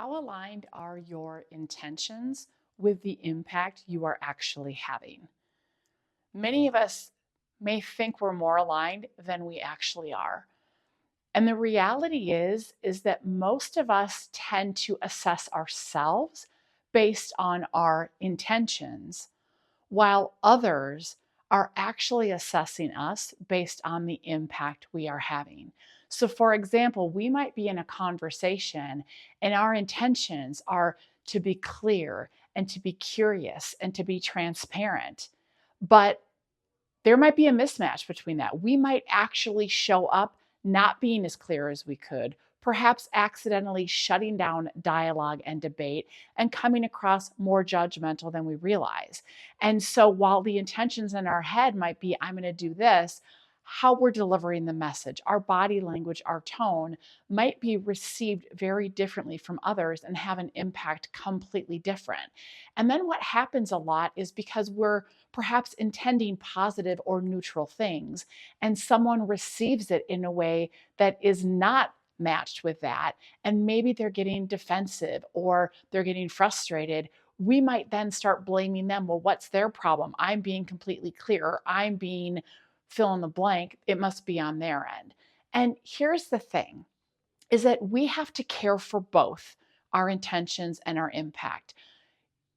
How aligned are your intentions with the impact you are actually having? Many of us may think we're more aligned than we actually are. And the reality is that most of us tend to assess ourselves based on our intentions, while others are actually assessing us based on the impact we are having. So, for example, we might be in a conversation and our intentions are to be clear and to be curious and to be transparent. But there might be a mismatch between that. We might actually show up not being as clear as we could, perhaps accidentally shutting down dialogue and debate and coming across more judgmental than we realize. And so while the intentions in our head might be, I'm going to do this, how we're delivering the message, our body language, our tone might be received very differently from others and have an impact completely different. And then what happens a lot is because we're perhaps intending positive or neutral things, and someone receives it in a way that is not matched with that, and maybe they're getting defensive or they're getting frustrated, we might then start blaming them. Well, what's their problem? I'm being completely clear, or I'm being fill in the blank. It must be on their end. And here's the thing is that we have to care for both our intentions and our impact.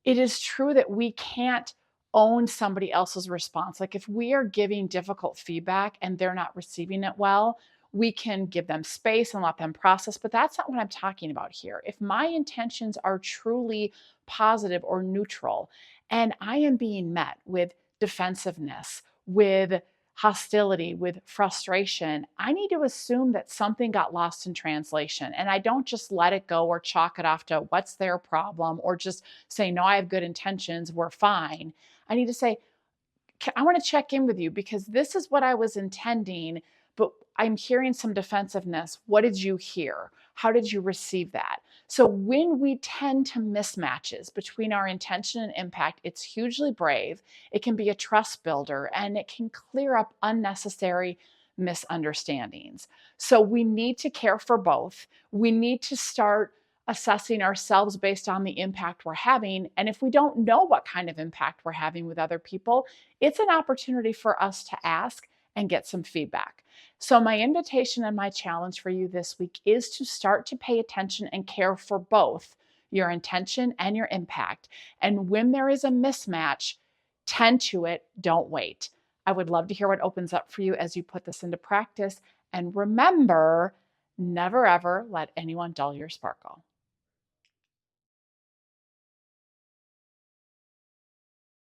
It is true that we can't own somebody else's response. Like if we are giving difficult feedback and they're not receiving it well, we can give them space and let them process, but that's not what I'm talking about here. If my intentions are truly positive or neutral and I am being met with defensiveness, with hostility, with frustration, I need to assume that something got lost in translation. And I don't just let it go or chalk it off to what's their problem or just say, no, I have good intentions, we're fine. I need to say, I want to check in with you because this is what I was intending, but I'm hearing some defensiveness. What did you hear? How did you receive that? So when we tend to mismatches between our intention and impact, it's hugely brave. It can be a trust builder and it can clear up unnecessary misunderstandings. So we need to care for both. We need to start assessing ourselves based on the impact we're having. And if we don't know what kind of impact we're having with other people, it's an opportunity for us to ask and get some feedback. So, my invitation and my challenge for you this week is to start to pay attention and care for both your intention and your impact. And when there is a mismatch, tend to it, don't wait. I would love to hear what opens up for you as you put this into practice. And remember, never ever let anyone dull your sparkle.